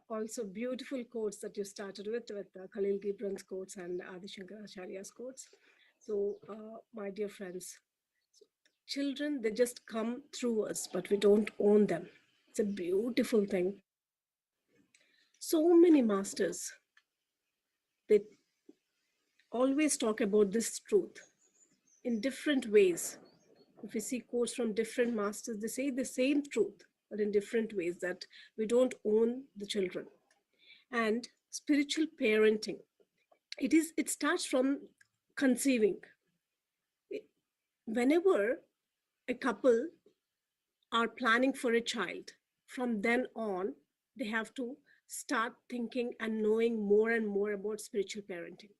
Also, beautiful quotes that you started with Khalil Gibran's quotes and Adi Shankaracharya's quotes. So, my dear friends, children, they just come through us, but we don't own them. It's a beautiful thing. So many masters, they always talk about this truth in different ways. If we see quotes from different masters, they say the same truth, but in different ways, that we don't own the children. And spiritual parenting, it starts from conceiving. Whenever a couple are planning for a child, from then on, they have to start thinking and knowing more and more about spiritual parenting.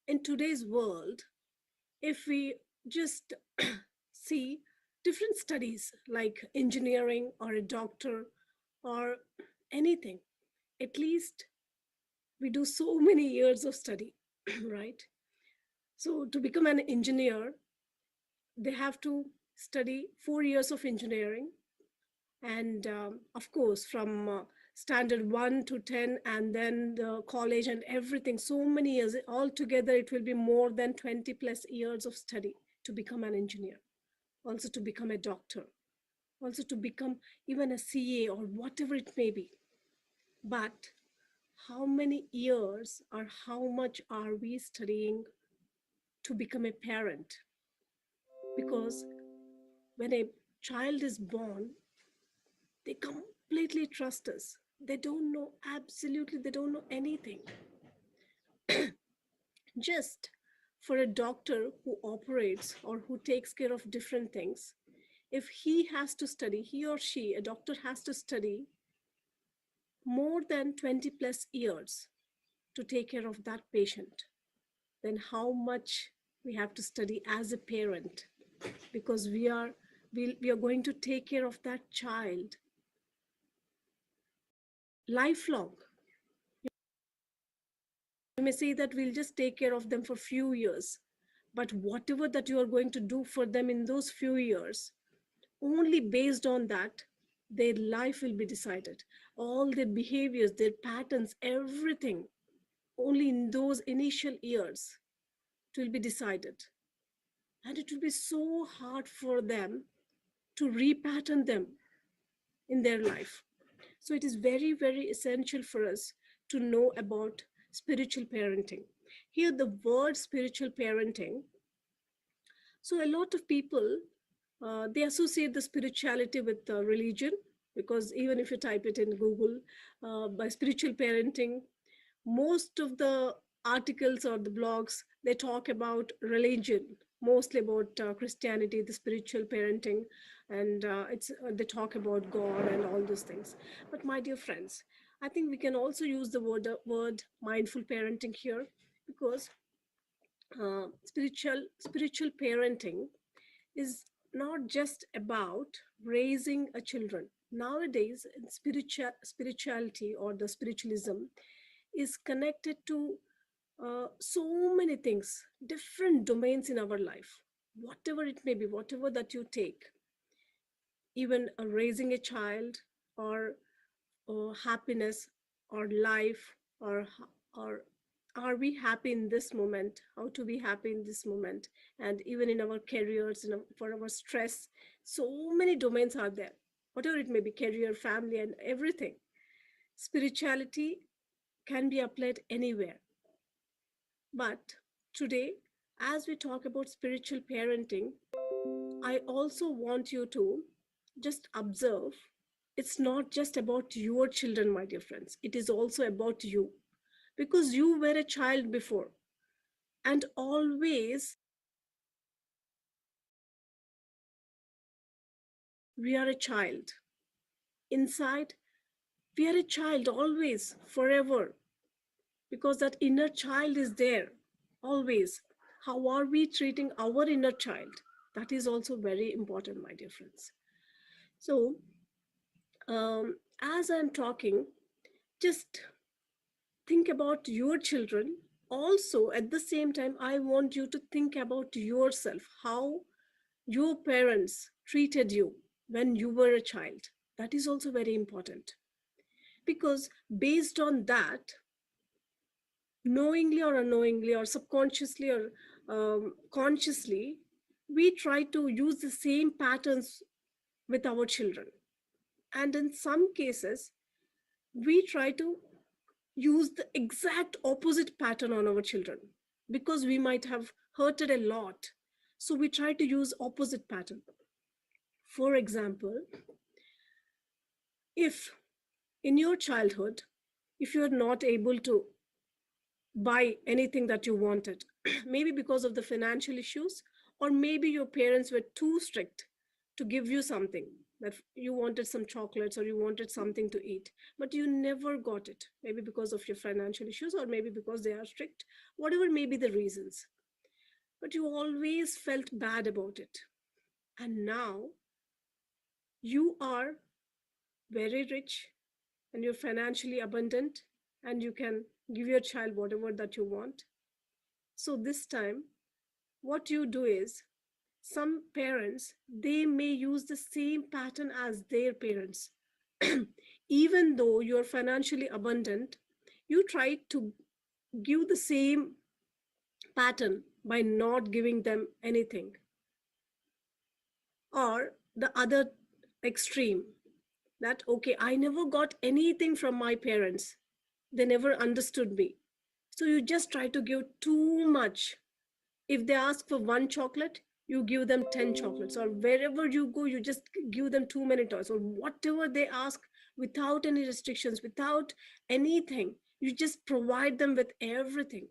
In today's world, if we just see different studies like engineering or a doctor or anything, at least we do so many years of study, right? So to become an engineer, they have to study 4 years of engineering, and of course from standard 1 to 10, and then the college and everything, so many years altogether. It will be more than 20 plus years of study to become an engineer, also to become a doctor, also to become even a CA or whatever it may be. But how many years or how much are we studying to become a parent? Because when a child is born, they completely trust us. They don't know, absolutely, they don't know anything. Just for a doctor who operates or who takes care of different things, if he has to study, he or she, a doctor has to study more than 20 plus years to take care of that patient, then how much we have to study as a parent, because we are going to take care of that child lifelong. You may say that we'll just take care of them for few years, but whatever that you are going to do for them in those few years, only based on that, their life will be decided. All their behaviors, their patterns, everything, only in those initial years, it will be decided. And it will be so hard for them to repattern them in their life. So it is very, very essential for us to know about spiritual parenting. Here, the word spiritual parenting, so a lot of people, they associate the spirituality with religion, because even if you type it in Google, by spiritual parenting, most of the articles or the blogs, they talk about religion, mostly about Christianity, the spiritual parenting, and they talk about God and all those things. But my dear friends, I think we can also use the word mindful parenting here, because spiritual parenting is not just about raising a children. Nowadays, spirituality or the spiritualism is connected to so many things, different domains in our life, whatever it may be, whatever that you take, even raising a child, or happiness, or life, or are we happy in this moment, how to be happy in this moment, and even in our careers, for our stress, so many domains are there, whatever it may be, career, family, and everything. Spirituality can be applied anywhere. But today, as we talk about spiritual parenting, I also want you to just observe, it's not just about your children, my dear friends. It is also about you, because you were a child before. And always we are a child. Inside, we are a child always, forever, because that inner child is there always. How are we treating our inner child? That is also very important, my dear friends. So, as I'm talking, just think about your children. Also, at the same time, I want you to think about yourself, how your parents treated you when you were a child. That is also very important. Because based on that, knowingly or unknowingly or subconsciously or consciously, we try to use the same patterns with our children. And in some cases, we try to use the exact opposite pattern on our children because we might have hurted a lot. So we try to use opposite pattern. For example, if in your childhood, if you are not able to buy anything that you wanted, maybe because of the financial issues, or maybe your parents were too strict to give you something, that you wanted some chocolates or you wanted something to eat, but you never got it, maybe because of your financial issues or maybe because they are strict, whatever may be the reasons, but you always felt bad about it. And now you are very rich and you're financially abundant and you can give your child whatever that you want. So this time, what you do is, some parents, they may use the same pattern as their parents. Even though you're financially abundant, you try to give the same pattern by not giving them anything. Or the other extreme, that okay, I never got anything from my parents, they never understood me, so you just try to give too much. If they ask for one chocolate, you give them 10 chocolates, or wherever you go, you just give them too many toys, or whatever they ask, without any restrictions, without anything. You just provide them with everything.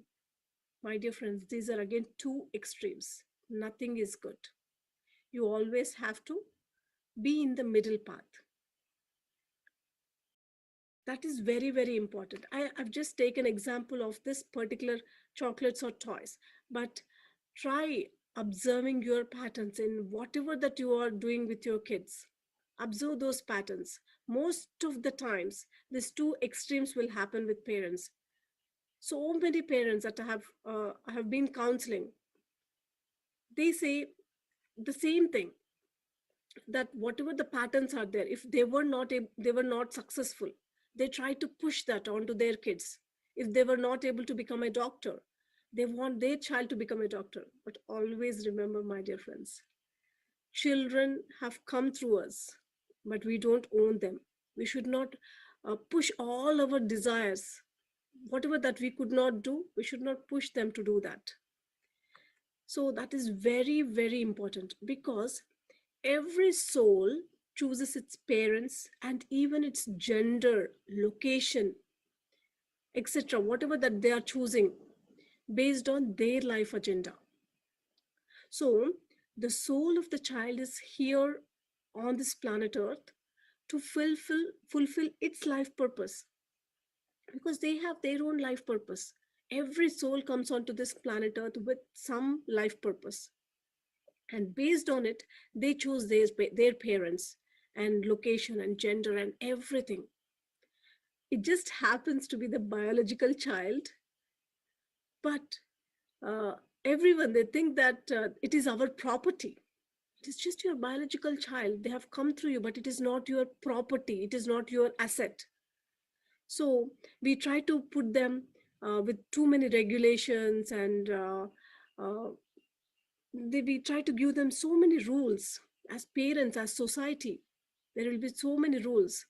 My dear friends, these are again two extremes. Nothing is good. You always have to be in the middle path. That is very, very important. I've just taken example of this particular chocolates or toys, but try observing your patterns in whatever that you are doing with your kids. Observe those patterns. Most of the times, these two extremes will happen with parents. So many parents that I have been counseling, they say the same thing, that whatever the patterns are there, if they were not successful, they try to push that onto their kids. If they were not able to become a doctor, they want their child to become a doctor. But always remember, my dear friends, children have come through us, but we don't own them. We should not push all our desires. Whatever that we could not do, we should not push them to do that. So that is very, very important, because every soul chooses its parents and even its gender, location, etc., whatever that they are choosing based on their life agenda. So the soul of the child is here on this planet Earth to fulfill its life purpose, because they have their own life purpose. Every soul comes onto this planet Earth with some life purpose, and based on it, they choose their parents and location and gender and everything. It just happens to be the biological child, but uh, everyone, they think that it is our property. It is just your biological child. They have come through you, but it is not your property, it is not your asset. So we try to put them with too many regulations, and uh, we try to give them so many rules. As parents, as society, there will be so many rules,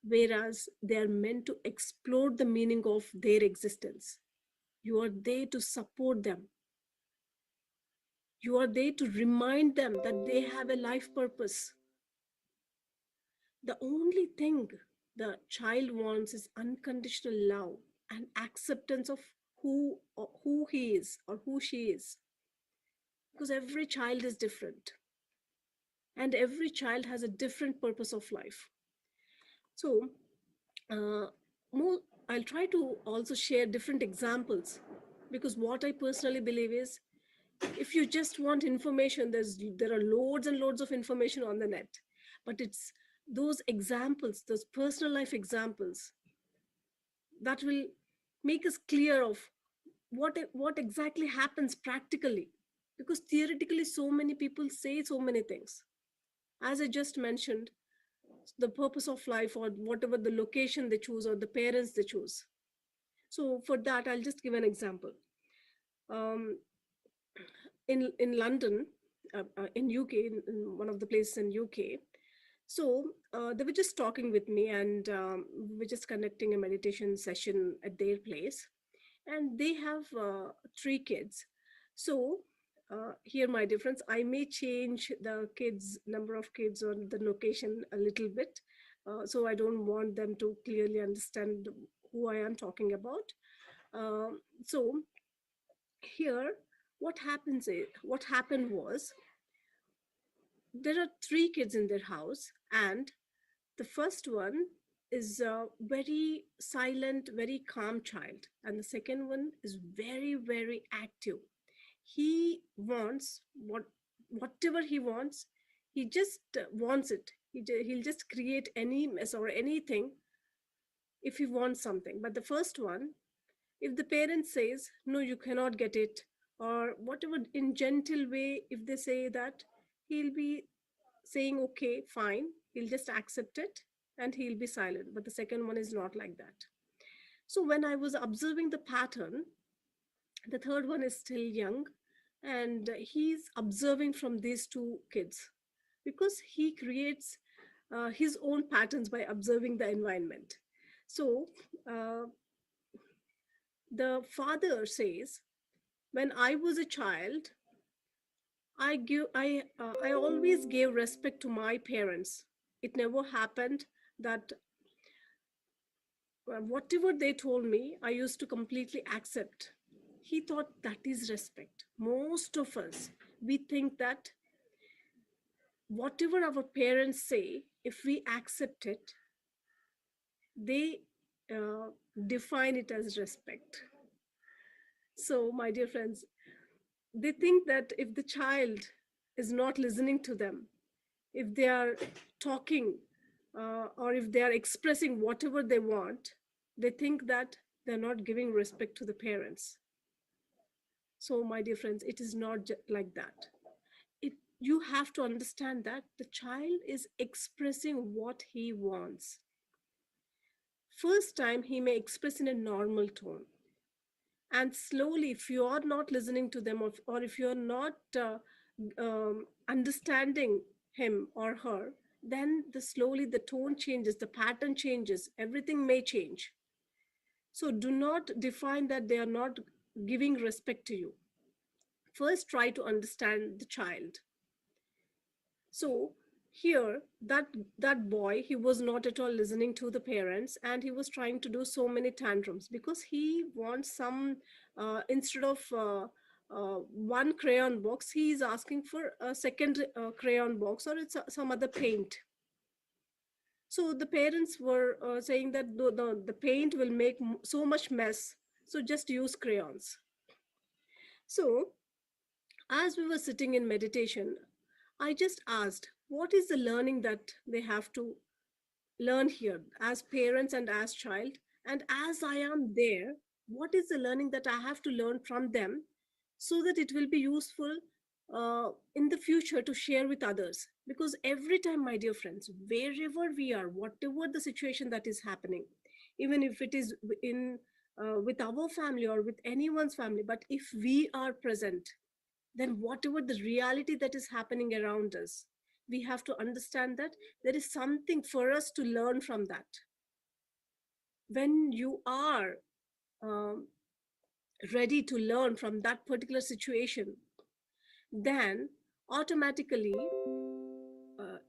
whereas they are meant to explore the meaning of their existence. You are there to support them. You are there to remind them that they have a life purpose. The only thing the child wants is unconditional love and acceptance of who he is or who she is, because every child is different and every child has a different purpose of life. So uh, more, I'll try to also share different examples, because what I personally believe is, if you just want information, there are loads and loads of information on the net, but it's those examples, those personal life examples, that will make us clear of what exactly happens practically. Because theoretically, so many people say so many things. As I just mentioned, the purpose of life, or whatever the location they choose or the parents they choose. So for that, I'll just give an example. um, in London, in UK, in one of the places in UK. So they were just talking with me, and we were just conducting a meditation session at their place, and they have three kids. So here my difference, I may change the kids number of kids or the location a little bit, so I don't want them to clearly understand who I am talking about. So here, what happened was, there are three kids in their house, and the first one is a very silent, very calm child, and the second one is very, very active. He wants whatever he wants. He just wants it. He'll just create any mess or anything if he wants something. But the first one, if the parent says no, you cannot get it, or whatever, in gentle way, if they say that, he'll be saying okay, fine, he'll just accept it, and he'll be silent. But the second one is not like that. So when I was observing the pattern, the third one is still young, and he's observing from these two kids, because he creates his own patterns by observing the environment. So uh, the father says, when I was a child, I always gave respect to my parents. It never happened that whatever they told me, I used to completely accept. He thought that is respect. Most of us, we think that whatever our parents say, if we accept it, they uh, define it as respect. So, my dear friends, they think that if the child is not listening to them, if they are talking, or if they are expressing whatever they want, they think that they're not giving respect to the parents. So, my dear friends, it is not like that. You have to understand that the child is expressing what he wants. First time, he may express in a normal tone, and slowly, if you are not listening to them, or if you are not understanding him or her, then slowly the tone changes, the pattern changes, everything may change. So do not define that they are not giving respect to you. First, try to understand the child. So here, that boy, he was not at all listening to the parents, and he was trying to do so many tantrums because he wants some, instead of one crayon box, he is asking for a second crayon box, or it's some other paint. So the parents were saying that the paint will make so much mess, so just use crayons. So as we were sitting in meditation, I just asked, what is the learning that they have to learn here as parents and as child? And as I am there, what is the learning that I have to learn from them, so that it will be useful in the future to share with others? Because every time, my dear friends, wherever we are, whatever the situation that is happening, even if it is in with our family or with anyone's family, but if we are present, then whatever the reality that is happening around us, we have to understand that there is something for us to learn from that. When you are um, ready to learn from that particular situation, then automatically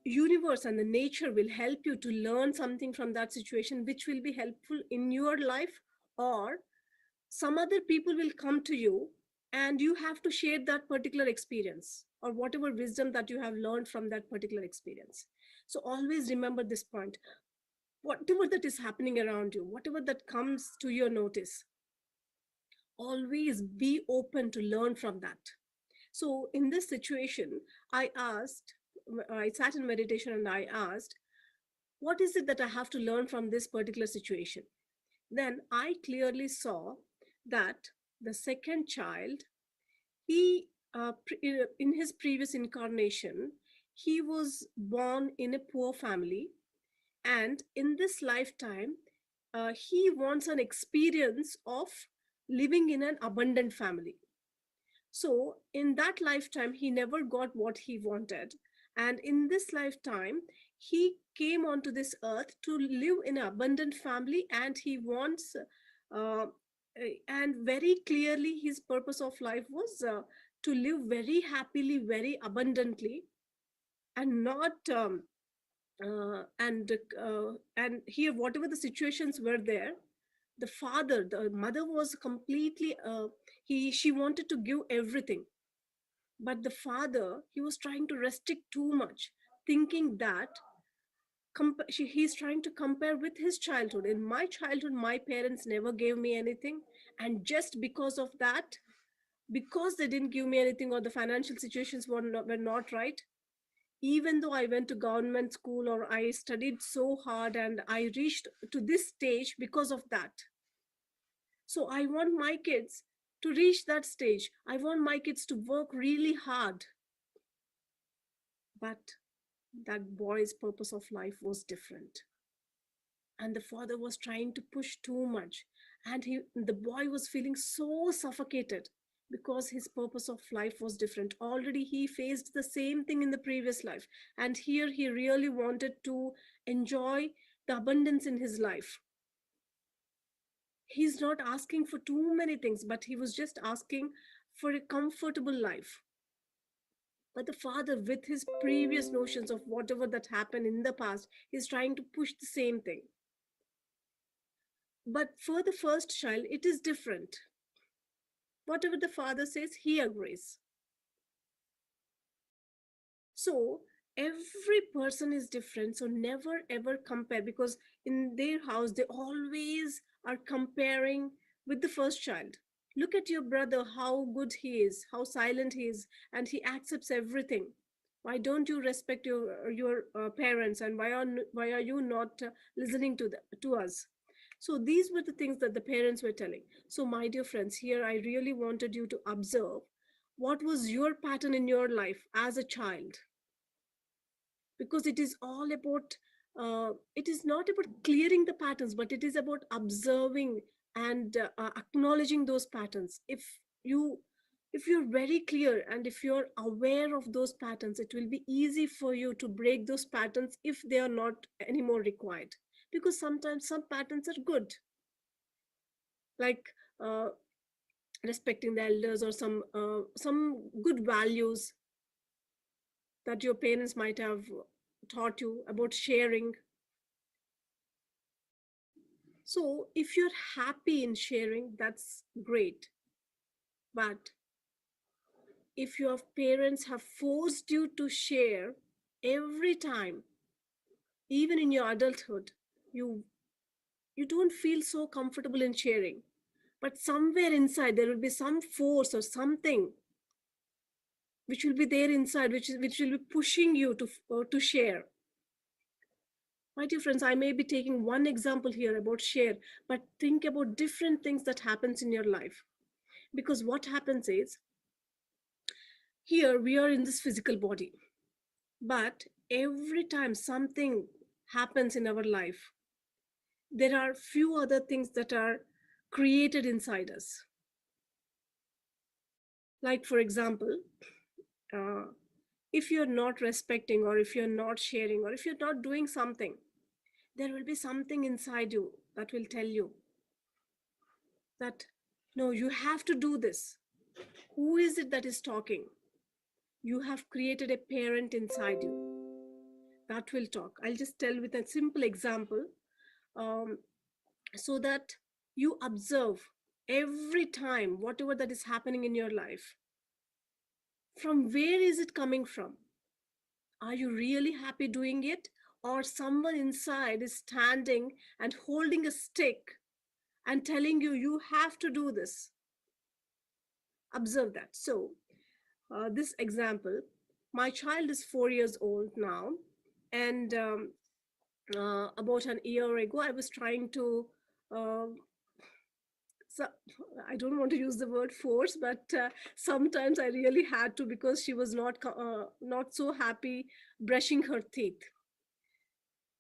universe and the nature will help you to learn something from that situation, which will be helpful in your life, or some other people will come to you, and you have to share that particular experience or whatever wisdom that you have learned from that particular experience. So always remember this point: whatever that is happening around you, whatever that comes to your notice, always be open to learn from that. So in this situation, I sat in meditation and I asked, what is it that I have to learn from this particular situation? Then I clearly saw that the second child, he in his previous incarnation, he was born in a poor family, And in this lifetime, he wants an experience of living in an abundant family. So, in that lifetime, he never got what he wanted. And in this lifetime, he came onto this earth to live in an abundant family, and he wants, and very clearly, his purpose of life was to live very happily, very abundantly, and not. And here, whatever the situations were there, the mother was completely, she wanted to give everything, but the father, he was trying to restrict too much, thinking that he's trying to compare with his childhood. In my childhood, my parents never gave me anything, and just because of that, because they didn't give me anything, or the financial situations were not right, even though I went to government school or I studied so hard and I reached to this stage because of that. So I want my kids to reach that stage. I want my kids to work really hard. But that boy's purpose of life was different. And the father was trying to push too much. And the boy was feeling so suffocated because his purpose of life was different. Already he faced the same thing in the previous life. And here he really wanted to enjoy the abundance in his life. He's not asking for too many things, but he was just asking for a comfortable life. But the father, with his previous notions of whatever that happened in the past, is trying to push the same thing. But for the first child, it is different. Whatever the father says, he agrees. So every person is different. So never ever compare, because in their house, they always are comparing with the first child. Look at your brother, how good he is, how silent he is, and he accepts everything. Why don't you respect your parents, and why are you not listening to us? So these were the things that the parents were telling. So my dear friends, here I really wanted you to observe what was your pattern in your life as a child, because it is all about, it is not about clearing the patterns, but it is about observing and acknowledging those patterns. You if you're very clear and if you're aware of those patterns, it will be easy for you to break those patterns if they are not anymore required. Because sometimes some patterns are good, like uh, respecting the elders, or some good values that your parents might have taught you about sharing. So if you're happy in sharing, that's great. But if your parents have forced you to share every time, even in your adulthood, you you don't feel so comfortable in sharing. But somewhere inside there will be some force or something which will be there inside, which will be pushing you to share. My dear friends, I may be taking one example here about share, but think about different things that happens in your life. Because what happens is, here we are in this physical body, but every time something happens in our life, there are few other things that are created inside us. Like, for example, uh, if you're not respecting, or if you're not sharing, or if you're not doing something, there will be something inside you that will tell you that no, you have to do this. Who is it that is talking? You have created a parent inside you that will talk. I'll just tell with a simple example, um, so that you observe every time whatever that is happening in your life, from where is it coming from? Are you really happy doing it, or someone inside is standing and holding a stick and telling you you have to do this? Observe that. So this example, my child is 4 years old now, and about an year ago I was trying to, uh, so I don't want to use the word force, but sometimes I really had to, because she was not so happy brushing her teeth.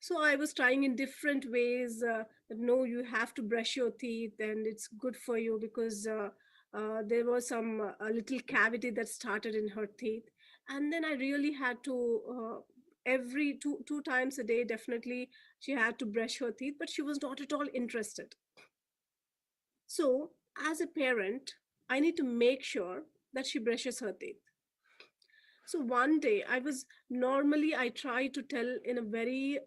So I was trying in different ways that no, you have to brush your teeth and it's good for you, because there was some a little cavity that started in her teeth. And then I really had to every two times a day, definitely she had to brush her teeth, but she was not at all interested. So as a parent, I need to make sure that she brushes her teeth. So one day I was, normally I try to tell in a very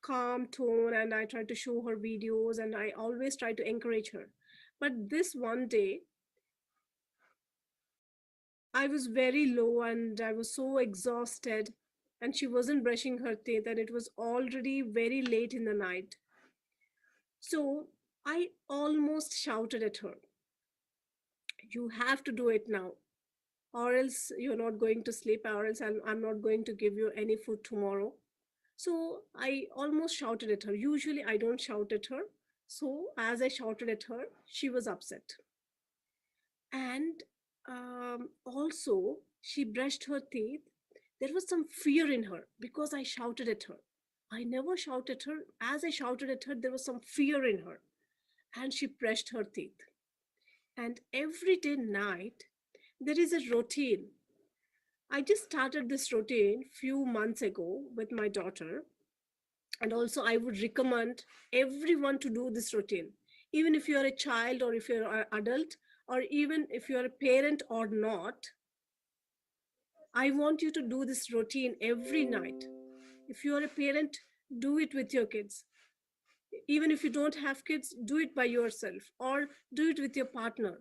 calm tone, and I try to show her videos, and I always try to encourage her. But this one day, I was very low and I was so exhausted, and she wasn't brushing her teeth, and it was already very late in the night. So I almost shouted at her, "You have to do it now, or else you're not going to sleep, or else I'm not going to give you any food tomorrow." So I almost shouted at her. Usually I don't shout at her. So as I shouted at her, she was upset. And also, she brushed her teeth. There was some fear in her because I shouted at her. I never shouted at her. As I shouted at her, there was some fear in her. And she brushed her teeth. And every day night, there is a routine. I just started this routine few months ago with my daughter, and also I would recommend everyone to do this routine, even if you are a child or if you're an adult, or even if you're a parent or not. I want you to do this routine every night. If you are a parent, do it with your kids. Even if you don't have kids, do it by yourself or do it with your partner.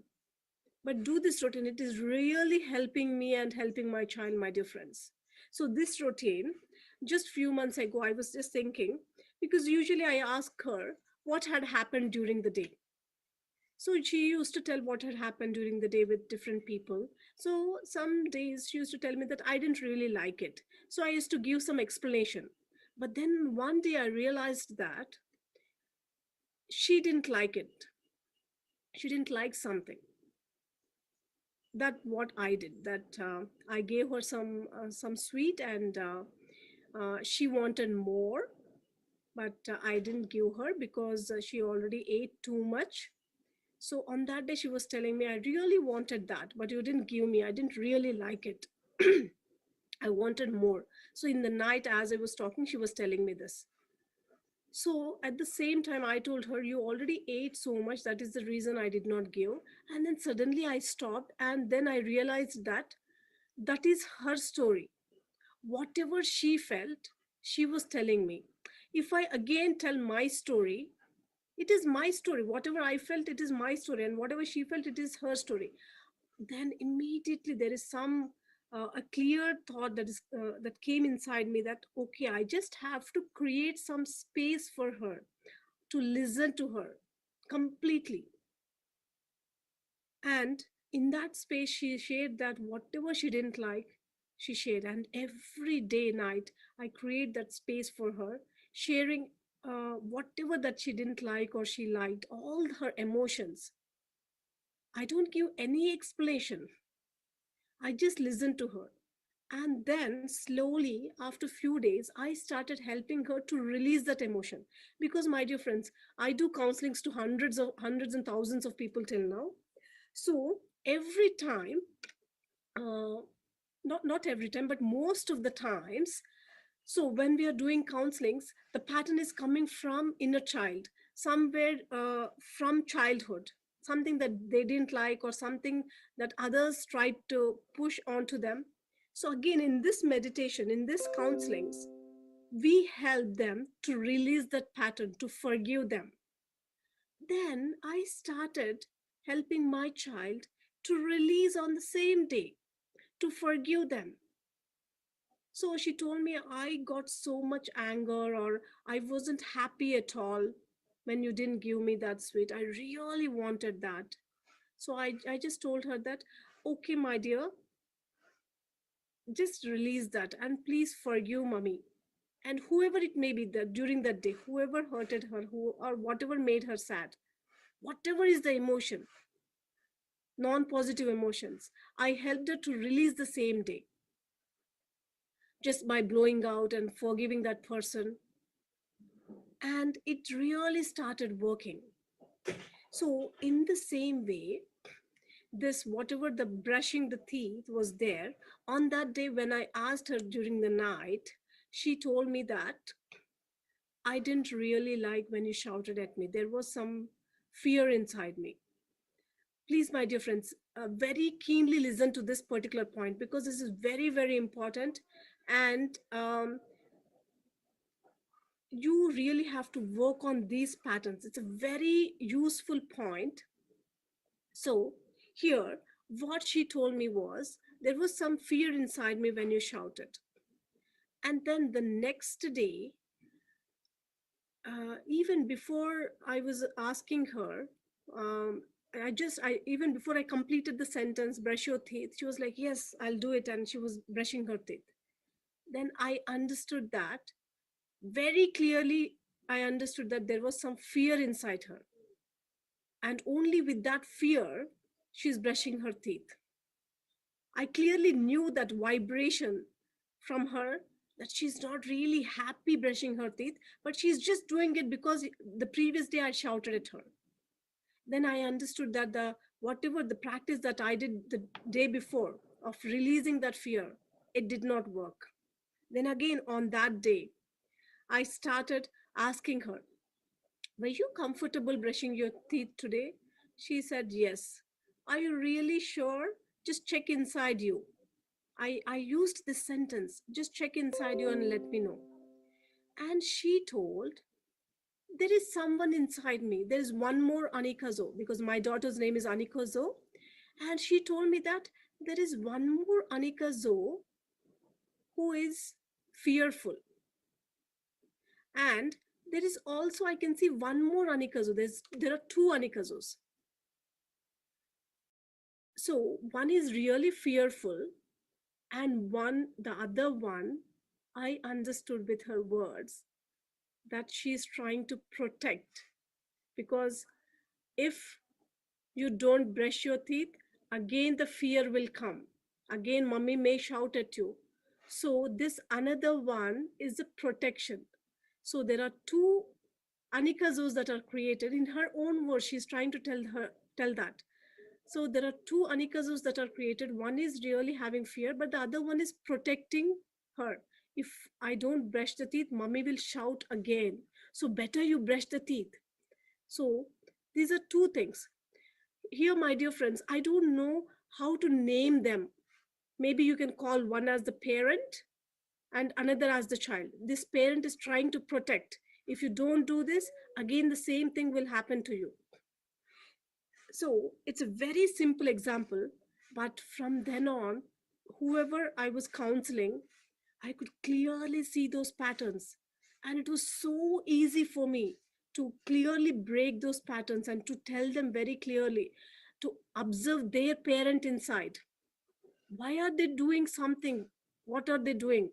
But do this routine. It is really helping me and helping my child, my dear friends. So this routine, just few months ago, I was just thinking, because usually I ask her what had happened during the day. So she used to tell what had happened during the day with different people. So some days she used to tell me that I didn't really like it, so I used to give some explanation. But then one day I realized that she didn't like it. She didn't like something that what I did, that I gave her some sweet, and she wanted more, but I didn't give her because she already ate too much. So on that day, she was telling me, "I really wanted that, but you didn't give me. I didn't really like it. I wanted more." So in the night, as I was talking, she was telling me this. So at the same time, I told her, "You already ate so much. That is the reason I did not give." And then suddenly I stopped, and then I realized that that is her story. Whatever she felt, she was telling me. If I again tell my story, it is my story. Whatever I felt, it is my story. And whatever she felt, it is her story. Then immediately there is some a clear thought that came inside me, that okay, I just have to create some space for her to listen to her completely. And in that space, she shared that whatever she didn't like, she shared. And every day, night, I create that space for her, sharing whatever that she didn't like or she liked, all her emotions. I don't give any explanation. I just listen to her. And then slowly, after few days, I started helping her to release that emotion. Because, my dear friends, I do counselings to hundreds and thousands of people till now. So every time, uh, not every time, but most of the times, so when we are doing counselings, the pattern is coming from inner child, somewhere from childhood, something that they didn't like or something that others tried to push onto them. So again, in this meditation, in this counselings, we help them to release that pattern, to forgive them. Then I started helping my child to release on the same day, to forgive them. So she told me, "I got so much anger, or I wasn't happy at all when you didn't give me that sweet. I really wanted that." So I just told her that, "Okay, my dear, just release that and please forgive mommy." And whoever it may be that during that day, whoever hurted her, who or whatever made her sad, whatever is the emotion, non-positive emotions, I helped her to release the same day, just by blowing out and forgiving that person. and it really started working. So in the same way, this whatever the brushing the teeth was there, on that day when I asked her during the night, she told me that I didn't really like when you shouted at me. There was some fear inside me. Please, my dear friends, very keenly listen to this particular point, because this is very, very important. And you really have to work on these patterns. It's a very useful point. So, here, what she told me was there was some fear inside me when you shouted. And then the next day, even before I was asking her, um, even before I completed the sentence, brush your teeth, she was like, yes, I'll do it. And she was brushing her teeth. Then I understood that very clearly. I understood that there was some fear inside her. And only with that fear, she's brushing her teeth. I clearly knew that vibration from her, that she's not really happy brushing her teeth, but she's just doing it because the previous day I shouted at her. Then I understood that the whatever the practice that I did the day before of releasing that fear, it did not work. Then again on that day, I started asking her, were you comfortable brushing your teeth today? She said, yes. Are you really sure? Just check inside you. I used this sentence, just check inside you and let me know. And she told, there is someone inside me. There is one more Anikazo, because my daughter's name is Anikazo. And she told me that there is one more Anikazo who is fearful. And there is also, I can see one more Anikazo. There are two Anikazos. So one is really fearful, and the other one, I understood with her words that she's trying to protect, because if you don't brush your teeth, again the fear will come, again mommy may shout at you. So this another one is a protection. So there are two anikazos that are created in her own words. She's trying to tell that. So there are two anikazos that are created. One is really having fear, but the other one is protecting her. If I don't brush the teeth, mommy will shout again. So better you brush the teeth. So these are two things. Here, my dear friends, I don't know how to name them. Maybe you can call one as the parent and another as the child. This parent is trying to protect. If you don't do this, again the same thing will happen to you. So it's a very simple example, but from then on, whoever I was counseling, I could clearly see those patterns. And it was so easy for me to clearly break those patterns and to tell them very clearly, to observe their parent inside. Why are they doing something? What are they doing?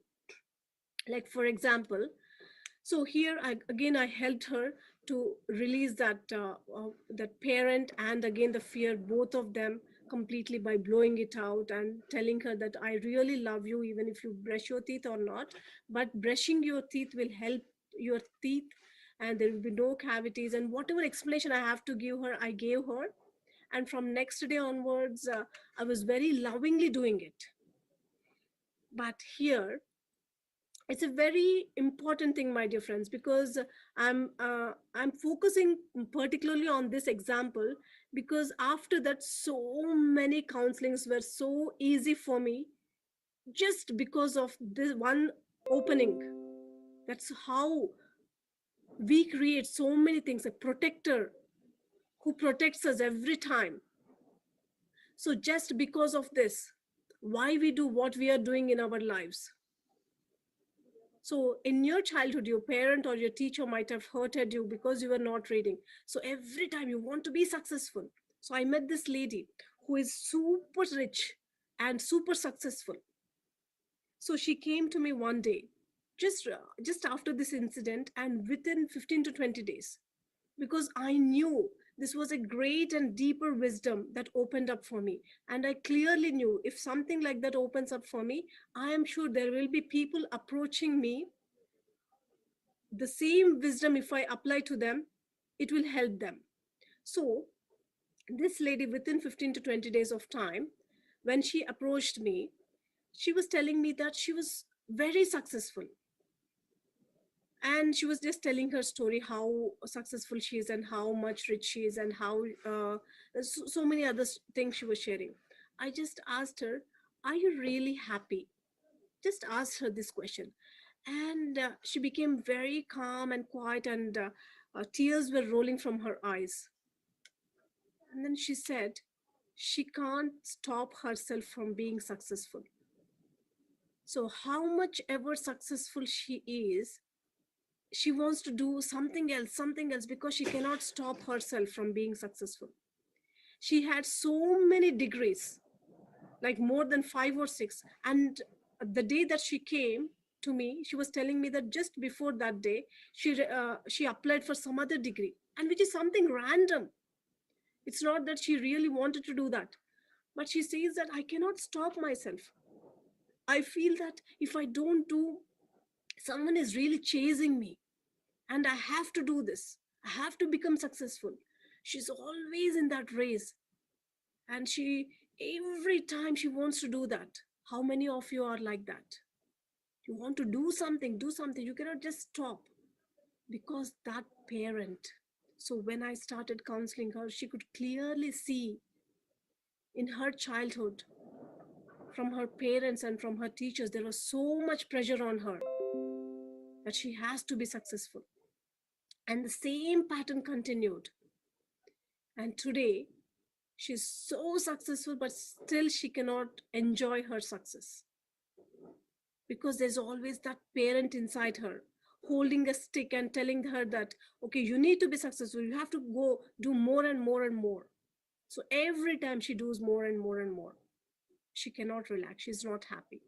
Like, for example, so here again I helped her to release that parent and again the fear, both of them, completely, by blowing it out and telling her that I really love you even if you brush your teeth or not, but brushing your teeth will help your teeth, and there will be no cavities. And whatever explanation I have to give her, I gave her. And from next day onwards, I was very lovingly doing it. But here, it's a very important thing, my dear friends, because I'm focusing particularly on this example, because after that so many counselings were so easy for me, just because of this one opening. That's how we create so many things, a protector who protects us every time. So just because of this, why we do what we are doing in our lives. So in your childhood, your parent or your teacher might have hurted you because you were not reading. So every time you want to be successful. So I met this lady who is super rich and super successful. So she came to me one day, just after this incident, and within 15 to 20 days, because I knew this was a great and deeper wisdom that opened up for me. And I clearly knew if something like that opens up for me, I am sure there will be people approaching me the same wisdom, if I apply to them, it will help them. So this lady, within 15 to 20 days of time, when she approached me, she was telling me that she was very successful, and she was just telling her story, how successful she is and how much rich she is, and how so many other things she was sharing. I just asked her, are you really happy? Just asked her this question. And she became very calm and quiet, and tears were rolling from her eyes. And then she said she can't stop herself from being successful. So how much ever successful she is, she wants to do something else, because she cannot stop herself from being successful. She had so many degrees, like more than 5 or 6. And the day that she came to me, she was telling me that just before that day, she applied for some other degree, and which is something random. It's not that she really wanted to do that, but she says that I cannot stop myself. I feel that if I don't do, someone is really chasing me, and I have to do this. I have to become successful. She's always in that race, and she, every time she wants to do that. How many of you are like that? You want to do something, do something. You cannot just stop, because that parent. So when I started counseling her, she could clearly see in her childhood, from her parents and from her teachers, there was so much pressure on her that she has to be successful. And the same pattern continued. And today, she's so successful, but still she cannot enjoy her success, because there's always that parent inside her holding a stick and telling her that, okay, you need to be successful. You have to go do more and more and more. So every time she does more and more and more, she cannot relax. She's not happy.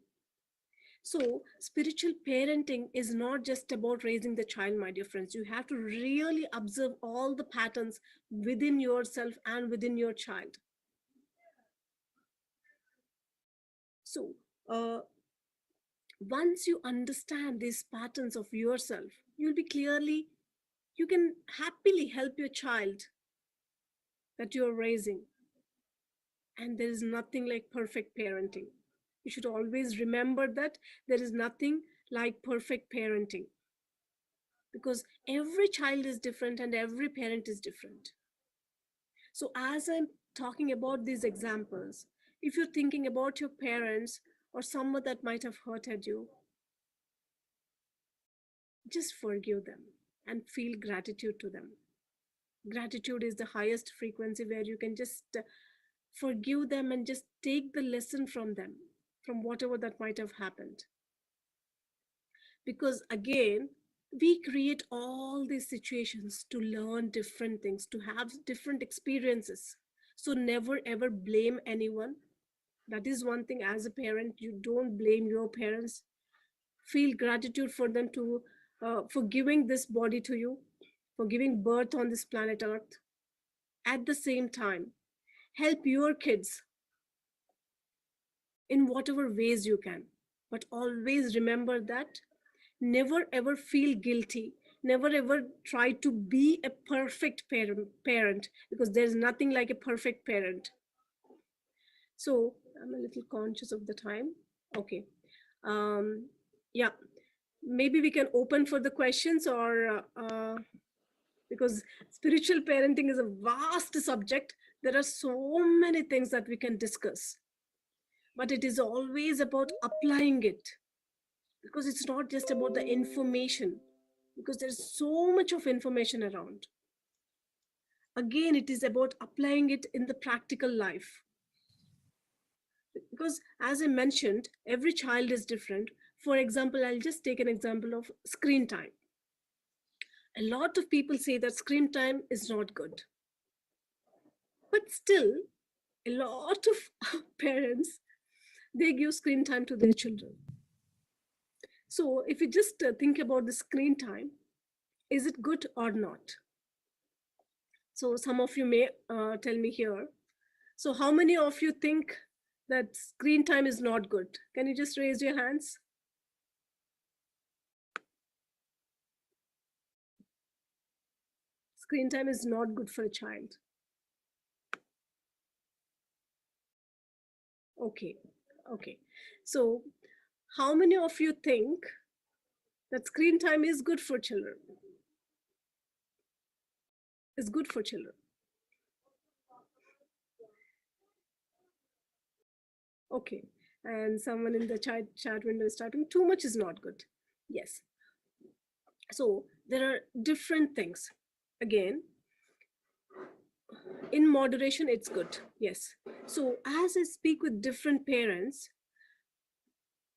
So, spiritual parenting is not just about raising the child, my dear friends. You have to really observe all the patterns within yourself and within your child. So, uh, once you understand these patterns of yourself, you'll be clearly, you can happily help your child that you're raising. And there is nothing like perfect parenting. You should always remember that there is nothing like perfect parenting, because every child is different and every parent is different. So, as I'm talking about these examples, if you're thinking about your parents or someone that might have hurted you, just forgive them and feel gratitude to them. Gratitude is the highest frequency where you can just forgive them and just take the lesson from them, from whatever that might have happened. Because again, we create all these situations to learn different things, to have different experiences. So never ever blame anyone. That is one thing. As a parent, you don't blame your parents. Feel gratitude for them, to for giving this body to you, for giving birth on this planet earth. At the same time, help your kids in whatever ways you can, but always remember that never ever feel guilty. Never ever try to be a perfect parent, because there's nothing like a perfect parent. So I'm a little conscious of the time. Okay. um yeah, maybe we can open for the questions, or because spiritual parenting is a vast subject. There are so many things that we can discuss, but it is always about applying it, because it's not just about the information, because there's so much of information around. Again, it is about applying it in the practical life, because as I mentioned, every child is different. For example, I'll just take an example of screen time. A lot of people say that screen time is not good, but still a lot of parents, they give screen time to their children. So if you just think about the screen time, is it good or not? So some of you may tell me here. So how many of you think that screen time is not good? Can you just raise your hands? Screen time is not good for a child. Okay. Okay. So, how many of you think that screen time is good for children? Is good for children? Okay. And someone in the chat window is typing, too much is not good. Yes. So there are different things. Again, in moderation, it's good. Yes. So as I speak with different parents,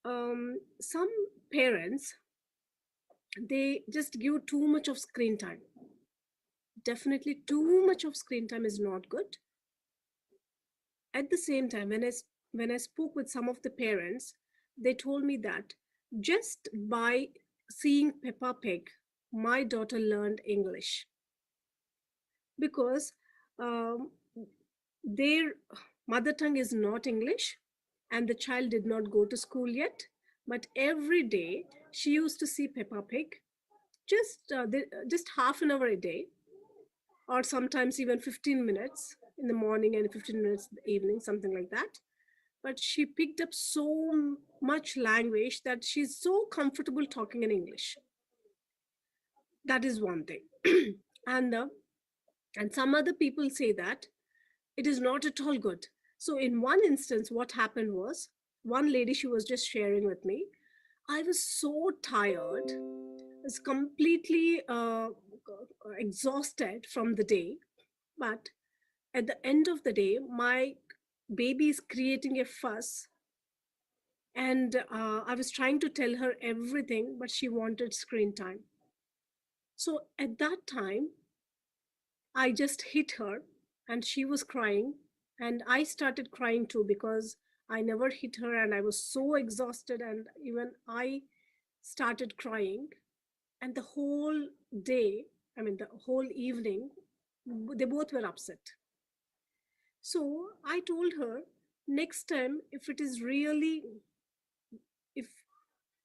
some parents, they just give too much of screen time. Definitely too much of screen time is not good. At the same time, when I spoke with some of the parents, they told me that just by seeing Peppa Pig, my daughter learned English because um, their mother tongue is not English, and the child did not go to school yet. But every day she used to see Peppa Pig, just half an hour a day, or sometimes even 15 minutes in the morning and 15 minutes in the evening, something like that. But she picked up so much language that she's so comfortable talking in English. That is one thing. and and some other people say that it is not at all good. So in one instance, what happened was, one lady, she was just sharing with me, I was so tired, was completely exhausted from the day, but at the end of the day, my baby is creating a fuss, and I was trying to tell her everything, but she wanted screen time. So at that time, I just hit her, and she was crying, and I started crying too because I never hit her and I was so exhausted, and even I started crying. And the whole day, I mean, the whole evening, they both were upset. So I told her, next time, if it is really, if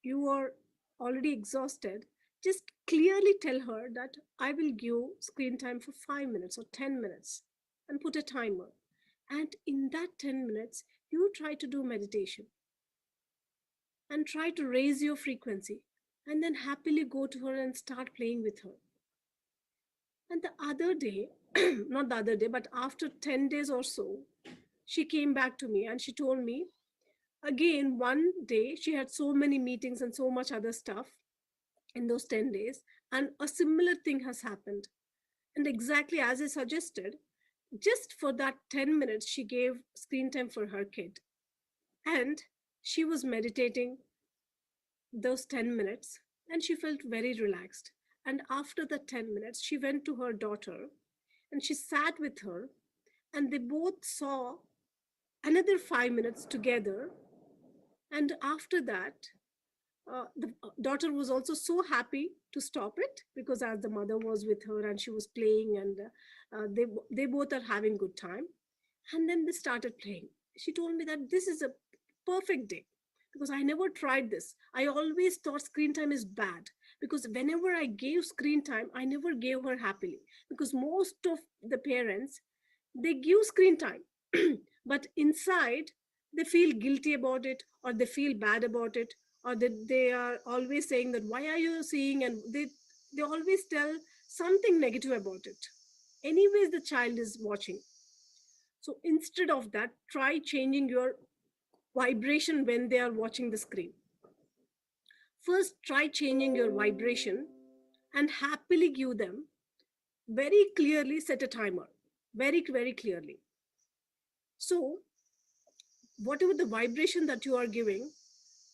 you are already exhausted, just clearly tell her that I will give screen time for 5 minutes or 10 minutes and put a timer. And in that 10 minutes, you try to do meditation and try to raise your frequency, and then happily go to her and start playing with her. And the other day, not the other day, but after 10 days or so, she came back to me and she told me again, one day she had so many meetings and so much other stuff in those 10 days, and a similar thing has happened. And exactly as I suggested, just for that 10 minutes, she gave screen time for her kid. And she was meditating those 10 minutes and she felt very relaxed. And after the 10 minutes, she went to her daughter and she sat with her, and they both saw another 5 minutes together. And after that, the daughter was also so happy to stop it because as the mother was with her and she was playing, and they both are having good time, and then they started playing. She told me that this is a perfect day because I never tried this. I always thought screen time is bad because whenever I gave screen time, I never gave her happily, because most of the parents, they give screen time but inside they feel guilty about it, or they feel bad about it, or that they are always saying that why are you seeing, and they always tell something negative about it. Anyways, the child is watching. So instead of that, try changing your vibration when they are watching the screen. First, try changing your vibration and happily give them, very clearly set a timer, very clearly. So whatever the vibration that you are giving,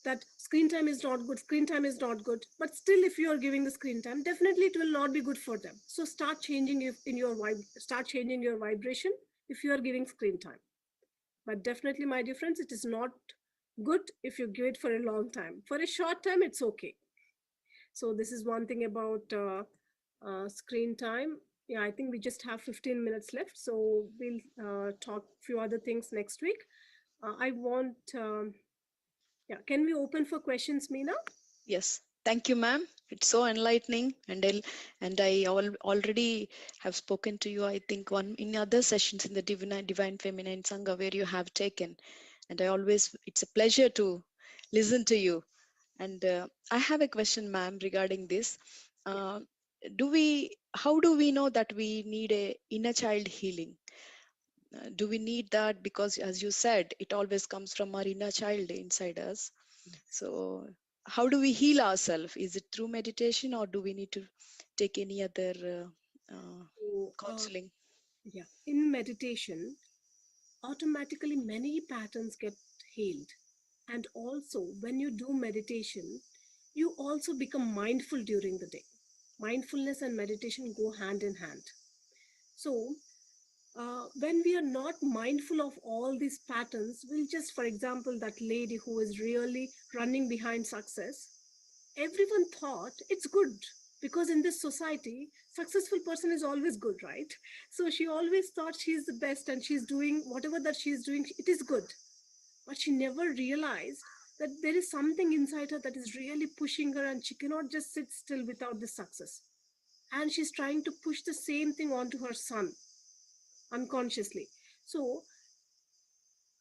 that screen time is not good, screen time is not good, but still if you are giving the screen time, definitely it will not be good for them. So start changing, if in your start changing your vibration if you are giving screen time. But definitely, my dear friends, it is not good if you give it for a long time. For a short time, it's okay. So this is one thing about screen time. Yeah, I think we just have 15 minutes left, so we'll talk a few other things next week. I want, yeah, can we open for questions, Meena? Yes. Thank you, ma'am. It's so enlightening, and already have spoken to you. I think one in other sessions in the Divine Feminine Sangha where you have taken, and I always it's a pleasure to listen to you. And I have a question, ma'am, regarding this. Yeah. Uh, do we? How do we know that we need a inner child healing? Do we need that? Because, as you said, it always comes from our inner child inside us. Yes. So, how do we heal ourselves? Is it through meditation, or do we need to take any other So, counseling? yeah, in meditation, automatically many patterns get healed. And also, when you do meditation, you also become mindful during the day. Mindfulness and meditation go hand in hand. So, when we are not mindful of all these patterns, we'll just, for example, that lady who is really running behind success, everyone thought it's good because in this society successful person is always good, right? So she always thought she's the best and she's doing whatever that she's doing, it is good. But she never realized that there is something inside her that is really pushing her and she cannot just sit still without this success, and she's trying to push the same thing onto her son unconsciously. So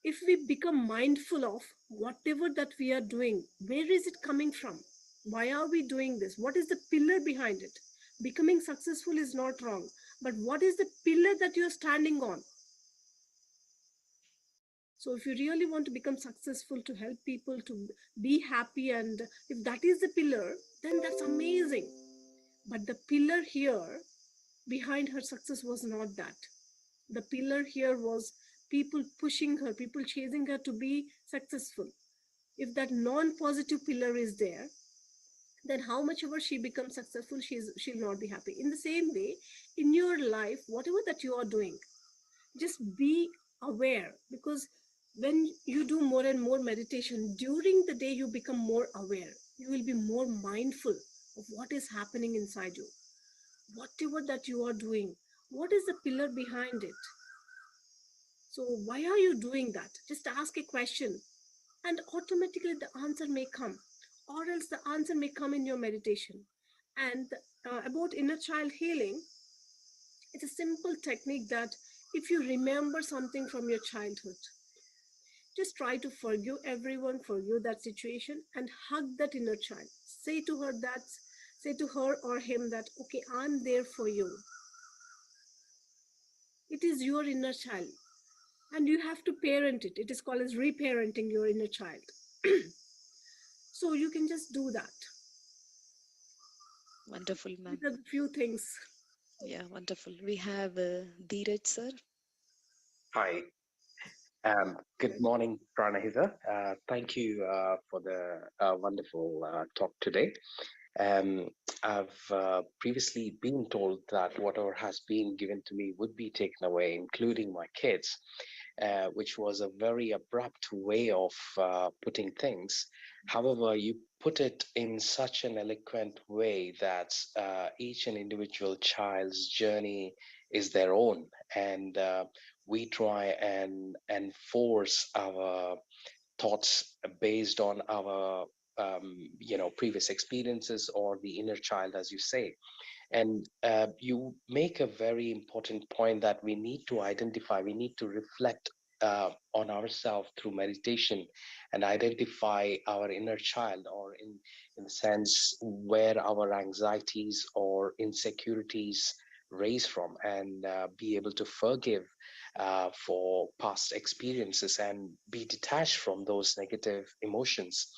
if we become mindful of whatever that we are doing, where is it coming from? Why are we doing this? What is the pillar behind it? Becoming successful is not wrong, but what is the pillar that you're standing on? So, if you really want to become successful, to help people to be happy, and if that is the pillar, then that's amazing. But the pillar here behind her success was not that. The pillar here was people pushing her, people chasing her to be successful. If that non-positive pillar is there, then how much ever she becomes successful, she'll not be happy. In the same way, in your life, whatever that you are doing, just be aware, because when you do more and more meditation during the day, you become more aware, you will be more mindful of what is happening inside you, whatever that you are doing, what is the pillar behind it. So why are you doing that? Just ask a question, and automatically the answer may come, or else the answer may come in your meditation. And about inner child healing, it's a simple technique that if you remember something from your childhood, just try to forgive everyone, forgive that situation, and hug that inner child. Say to her or him that, okay, I'm there for you. It is your inner child, and you have to parent it. It is called as reparenting your inner child. So you can just do that. Wonderful, These ma'am. are the few things. Yeah, wonderful. We have Dheeraj, sir. Hi. Good morning, Pranahitha. Thank you for the wonderful talk today. Um, I've previously been told that whatever has been given to me would be taken away, including my kids, which was a very abrupt way of putting things. However, you put it in such an eloquent way that each and individual child's journey is their own, and we try and force our thoughts based on our previous experiences or the inner child, as you say. And you make a very important point that we need to identify, we need to reflect on ourselves through meditation and identify our inner child, or in the sense where our anxieties or insecurities raise from, and be able to forgive for past experiences and be detached from those negative emotions.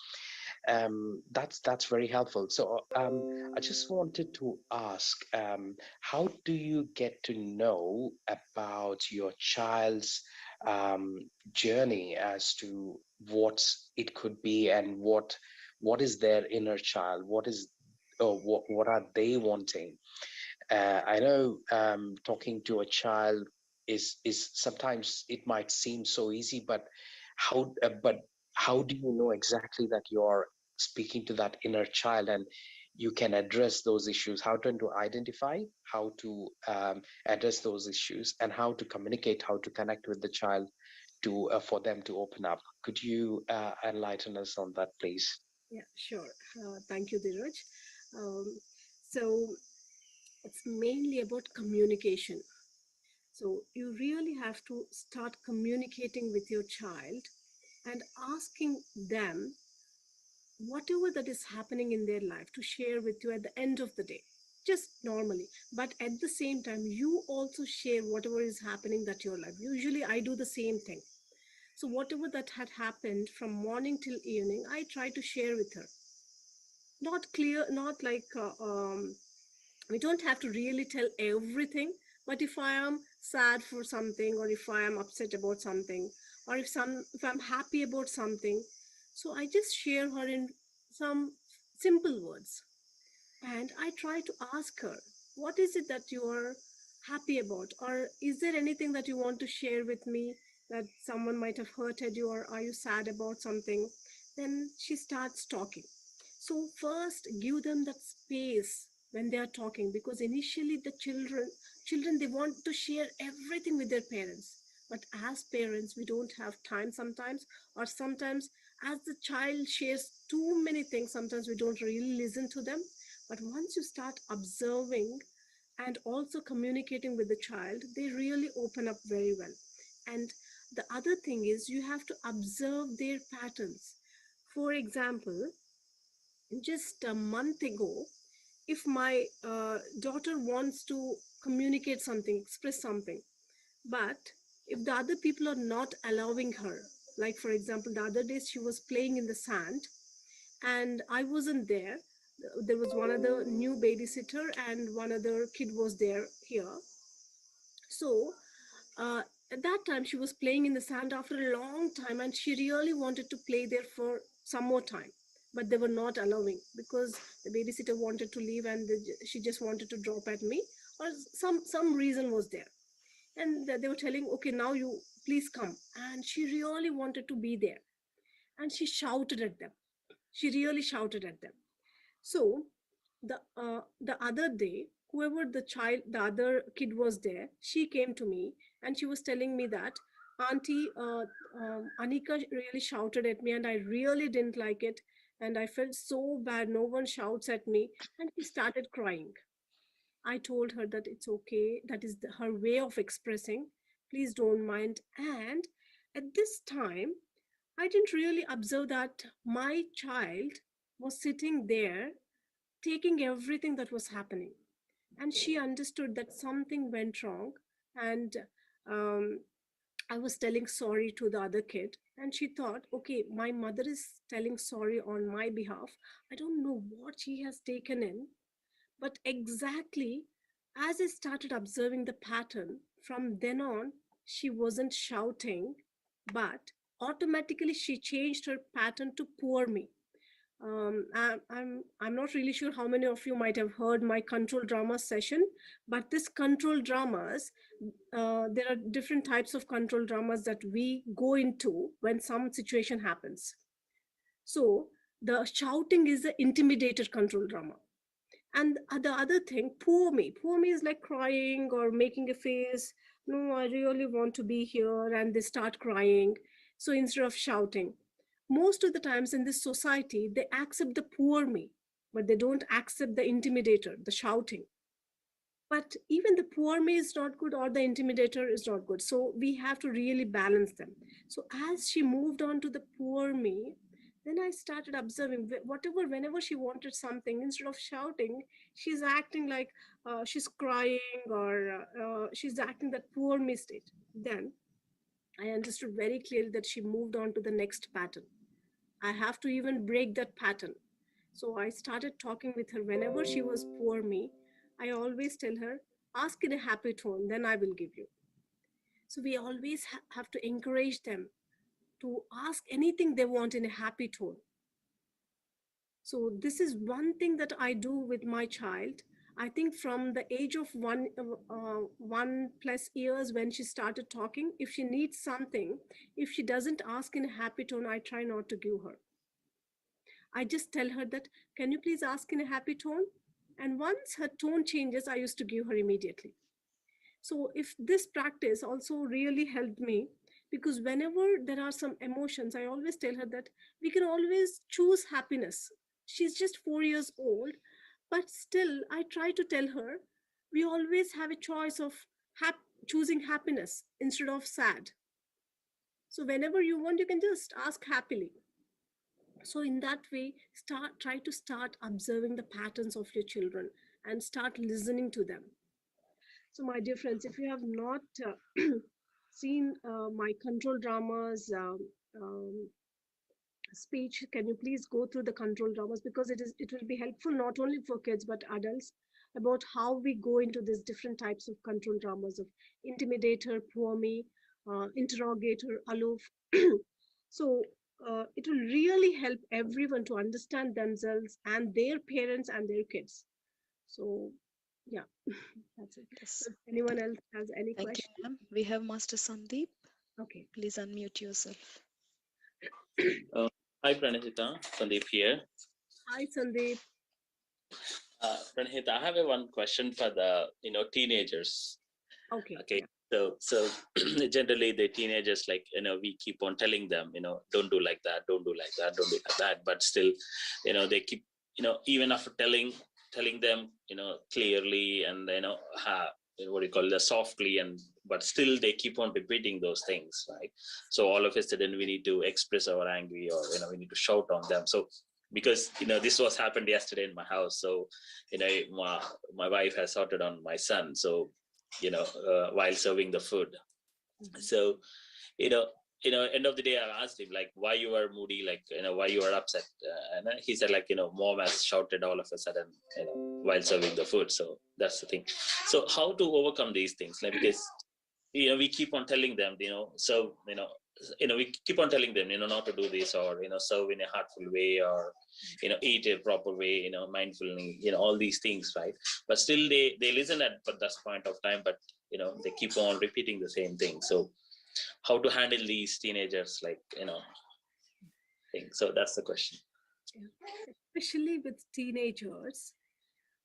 That's very helpful. So I just wanted to ask, how do you get to know about your child's journey as to what it could be, and what is their inner child? What are they wanting? I know talking to a child is sometimes it might seem so easy, but how do you know exactly that you're speaking to that inner child, and you can address those issues? How to identify, how to address those issues, and how to communicate, how to connect with the child to for them to open up? Could you enlighten us on that, please? Yeah, sure. Thank you, Dheeraj. Um, so it's mainly about communication. So you really have to start communicating with your child and asking them whatever that is happening in their life to share with you at the end of the day, just normally. But at the same time, you also share whatever is happening that your life. Usually, I do the same thing. So whatever that had happened from morning till evening, I try to share with her. Not clear, not like we don't have to really tell everything, but if I am sad for something, or if I am upset about something, or if I'm happy about something, so I just share her in some simple words. And I try to ask her, what is it that you are happy about, or is there anything that you want to share with me, that someone might have hurted you, or are you sad about something? Then she starts talking. So first give them that space when they are talking, because initially the children, they want to share everything with their parents. But as parents, we don't have time sometimes, or sometimes as the child shares too many things, sometimes we don't really listen to them. But once you start observing and also communicating with the child, they really open up very well. And the other thing is, you have to observe their patterns. For example, just a month ago, if my daughter wants to communicate something, express something, but if the other people are not allowing her, like for example, the other day she was playing in the sand and I wasn't there. There was one other new babysitter and one other kid was there here. So uh, at that time, she was playing in the sand after a long time, and she really wanted to play there for some more time. But they were not allowing, because the babysitter wanted to leave, and she just wanted to drop at me, or some reason was there. And they were telling, okay, now you please come. And she really wanted to be there, and she shouted at them. She really shouted at them. So the other day, whoever the other kid was there, she came to me and she was telling me that, Auntie, Anika really shouted at me and I really didn't like it, and I felt so bad. No one shouts at me, and she started crying. I told her that it's okay. That is her way of expressing. Please don't mind. And at this time, I didn't really observe that my child was sitting there taking everything that was happening. And she understood that something went wrong. And um, I was telling sorry to the other kid. And she thought, okay, my mother is telling sorry on my behalf. I don't know what she has taken in. But exactly as I started observing the pattern, from then on, she wasn't shouting, but automatically she changed her pattern to pour me. I'm not really sure how many of you might have heard my control drama session, but this control dramas, there are different types of control dramas that we go into when some situation happens. So the shouting is the intimidated control drama. And the other thing, poor me is like crying or making a face. No, I really want to be here, and they start crying. So instead of shouting, most of the times in this society, they accept the poor me, but they don't accept the intimidator, the shouting. But even the poor me is not good, or the intimidator is not good. So we have to really balance them. So as she moved on to the poor me, then I started observing whatever, whenever she wanted something, instead of shouting, she's acting like she's crying, or she's acting that poor me state. Then I understood very clearly that she moved on to the next pattern. I have to even break that pattern. So I started talking with her whenever she was poor me. I always tell her, ask in a happy tone, then I will give you. So we always have to encourage them to ask anything they want in a happy tone. So this is one thing that I do with my child. I think from the age of 1+ years, when she started talking, if she needs something, if she doesn't ask in a happy tone, I try not to give her. I just tell her that, can you please ask in a happy tone? And once her tone changes, I used to give her immediately. So if this practice also really helped me Because whenever there are some emotions, I always tell her that we can always choose happiness. She's just 4 years old, but still I try to tell her we always have a choice of choosing happiness instead of sad. So whenever you want, you can just ask happily. So in that way, start observing the patterns of your children and start listening to them. So my dear friends, if you have not seen my control dramas speech, can you please go through the control dramas, because it will be helpful not only for kids but adults, about how we go into these different types of control dramas of intimidator, poor me, interrogator, aloof. So it will really help everyone to understand themselves and their parents and their kids. So yeah, that's it. Yes. So if anyone else has any Thank you, question? ma'am. We have Master Sandeep. Okay. Please unmute yourself. Uh, Hi, Pranahitha. Sandeep here. Hi, Sandeep. Pranahitha, I have a one question for the teenagers. Okay, Okay, yeah. so generally the teenagers, like, we keep on telling them, don't do like that, don't do like that, don't do like that, but still, they keep, even after telling them, clearly, and what do you call it, softly, and but still they keep on repeating those things, right? So all of a sudden we need to express our angry, or we need to shout on them. So because this was happened yesterday in my house. So my wife has shouted on my son. So while serving the food. Mhm. So you know end of the day, I asked him, like, why you are moody, like, why you are upset, and he said, like, mom has shouted all of a sudden, while serving the food. So that's the thing. So how to overcome these things, like, because we keep on telling them, so we keep on telling them, not to do this, or serve in a heartful way, or eat a proper way, mindfully, all these things, right? But still they listen at that point of time, but they keep on repeating the same thing. So how to handle these teenagers, like, thing. So that's the question. Yeah. Especially with teenagers,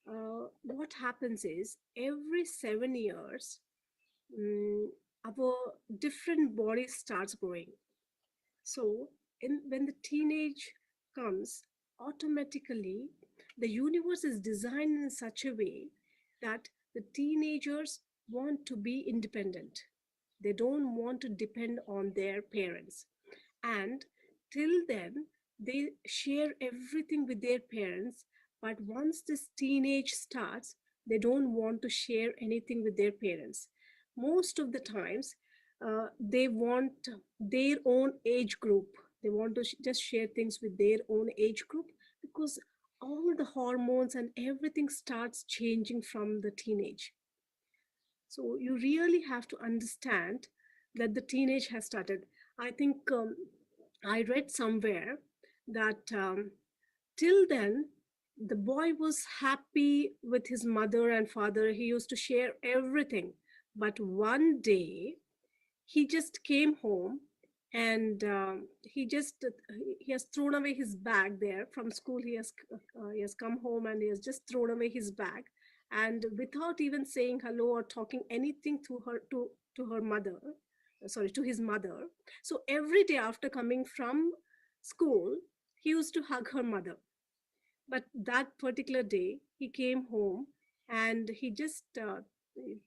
what happens is every 7 years, mm, our different body starts growing. So when the teenage comes, automatically the universe is designed in such a way that the teenagers want to be independent. They don't want to depend on their parents. And till then, they share everything with their parents. But once this teenage starts, they don't want to share anything with their parents. Most of the times, they want their own age group. They want to just share things with their own age group, because all the hormones and everything starts changing from the teenage. So you really have to understand that the teenage has started. I think I read somewhere that till then, the boy was happy with his mother and father. He used to share everything. But one day, he just came home, and he has thrown away his bag there from school. He has come home and he has just thrown away his bag, and without even saying hello or talking anything to her mother, sorry, to his mother. So every day after coming from school, he used to hug her mother. But that particular day, he came home and he just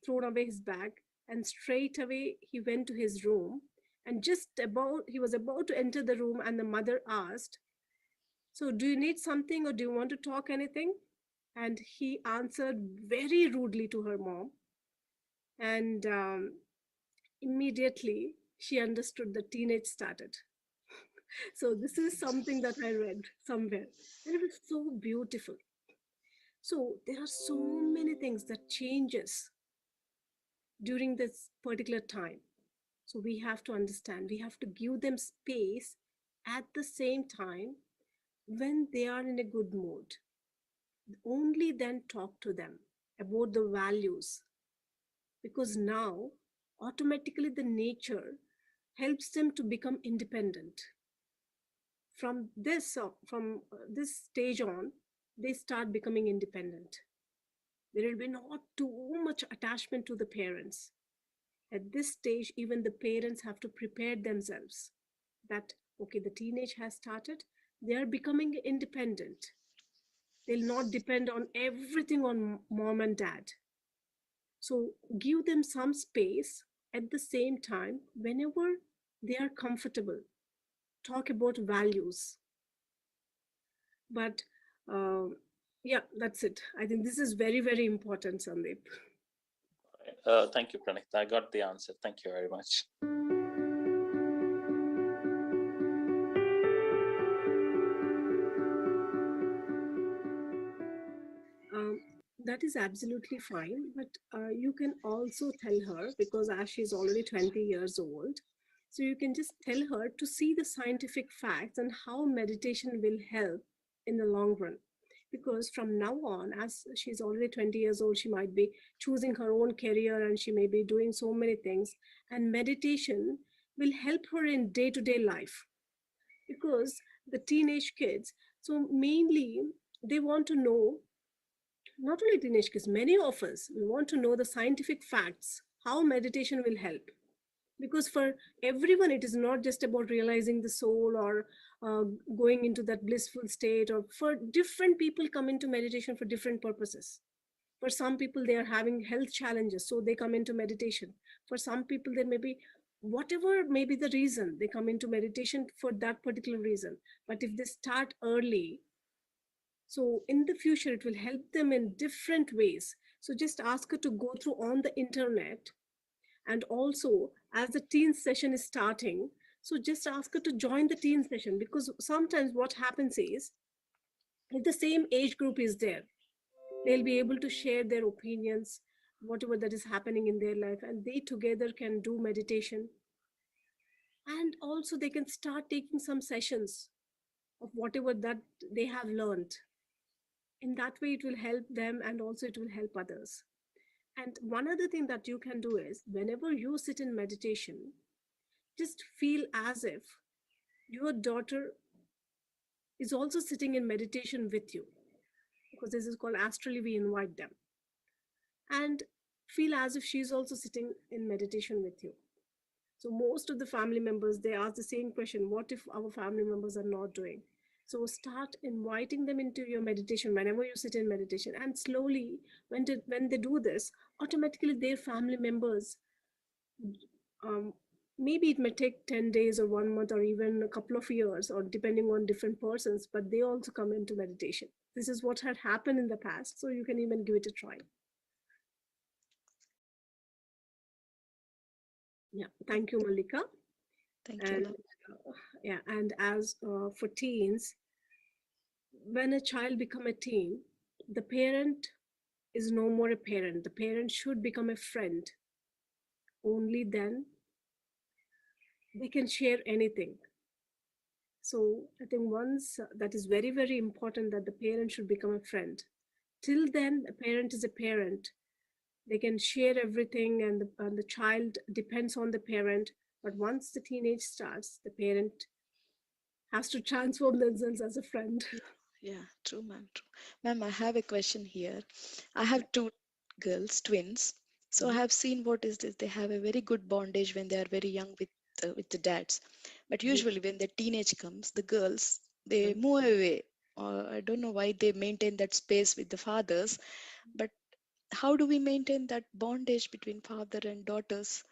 thrown away his bag, and straight away he went to his room. And he was about to enter the room, and the mother asked, "So, do you need something or do you want to talk anything?" And he answered very rudely to her mom. And immediately she understood the teenage started. So, this is something that I read somewhere, and it was so beautiful. So there are so many things that changes during this particular time. So we have to understand, we have to give them space. At the same time, when they are in a good mood, only then talk to them about the values, because now automatically the nature helps them to become independent. From this stage on, they start becoming independent. There will be not too much attachment to the parents. At this stage, even the parents have to prepare themselves that, okay, the teenage has started, they are becoming independent. They'll not depend on everything on mom and dad. So give them some space. At the same time, whenever they are comfortable, talk about values. But yeah, that's it. I think this is very, very important, Sandeep. Thank you, Pranahitha. I got the answer. Thank you very much. Um, that is absolutely fine, but you can also tell her, because as she's already 20 years old, so you can just tell her to see the scientific facts and how meditation will help in the long run. Because from now on, as she's already 20 years old, she might be choosing her own career and she may be doing so many things. And meditation will help her in day to day life. Because the teenage kids, so mainly they want to know, not only teenage kids, many of us, we want to know the scientific facts, how meditation will help. Because for everyone, it is not just about realizing the soul or uh, going into that blissful state, or for different people come into meditation for different purposes. For some people, they are having health challenges, so they come into meditation. For some people, there may be whatever may be the reason, they come into meditation for that particular reason. But if they start early, so in the future, it will help them in different ways. So just ask her to go through on the internet. And also, as the teen session is starting, so just ask her to join the teen session, because sometimes what happens is, if the same age group is there, they'll be able to share their opinions, whatever that is happening in their life, and they together can do meditation. And also, they can start taking some sessions of whatever that they have learned. In that way, it will help them and also it will help others. And one other thing that you can do is, whenever you sit in meditation, just feel as if your daughter is also sitting in meditation with you, because this is called astrally we invite them. And feel as if she's also sitting in meditation with you. So most of the family members, they ask the same question, what if our family members are not doing? So start inviting them into your meditation whenever you sit in meditation, and slowly, when they do this, automatically their family members, um, maybe it may take 10 days or 1 month or even a couple of years, or depending on different persons, but they also come into meditation. This is what had happened in the past, so you can even give it a try. Yeah, thank you, Malika. Thank you, And ma'am. yeah, and as for teens, when a child become a teen, the parent is no more a parent. The parent should become a friend. Only then they can share anything. So I think once that is very, very important, that the parent should become a friend. Till then, a parent is a parent. They can share everything, and the child depends on the parent. But once the teenage starts, the parent has to transform themselves as a friend. Yeah, yeah, true, ma'am. True. Ma'am, I have a question here. I Yeah. have two girls, twins. So I Mhm. have seen what is this. They have a very good bondage when they are very young with the dads. But Mhm. usually when the teenage comes, the girls they Mhm. move away. Or I don't know why they maintain that space with the fathers. But how do we maintain that bondage between father and daughters?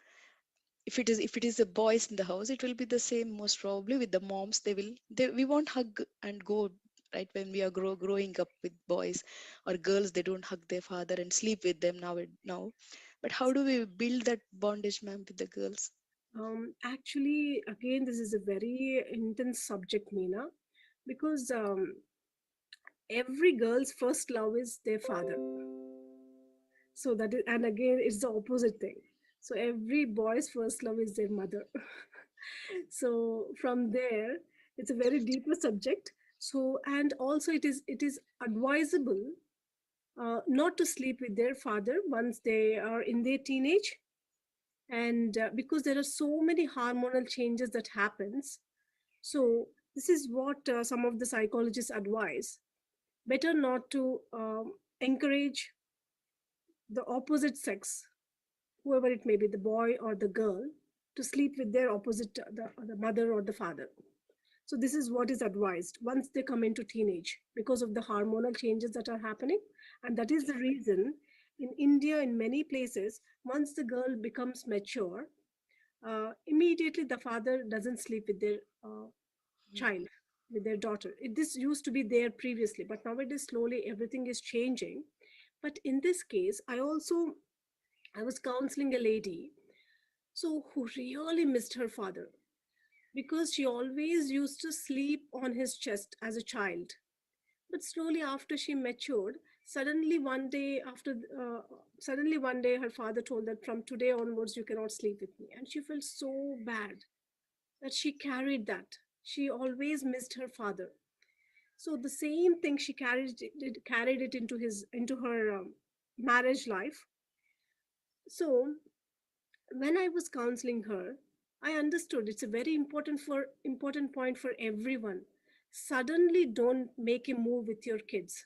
If it is the boys in the house, it will be the same most probably with the moms. We won't hug and go, right? When we are growing up with boys or girls, they don't hug their father and sleep with them now. But how do we build that bondage, ma'am, with the girls? Actually, again, this is a very intense subject, Meena, because every girl's first love is their father. So that is, and again, it's the opposite thing. So every boy's first love is their mother. So from there, it's a very deeper subject. So, and also it is advisable not to sleep with their father once they are in their teenage, and because there are so many hormonal changes that happens. So this is what some of the psychologists advise: better not to encourage the opposite sex whoever it may be, the boy or the girl, to sleep with their opposite, the mother or the father. So this is what is advised once they come into teenage, because of the hormonal changes that are happening. And that is the reason in India, in many places, once the girl becomes mature, immediately the father doesn't sleep with their child, with their daughter. This used to be there previously, but nowadays slowly everything is changing. But in this case, I was counseling a lady, so who really missed her father, because she always used to sleep on his chest as a child. But slowly after she matured, suddenly one day her father told that from today onwards you cannot sleep with me, and she felt so bad that she carried that. She always missed her father. So the same thing, she carried it into her marriage life. So when I was counseling her, I understood it's a very important point for everyone. Suddenly don't make a move with your kids.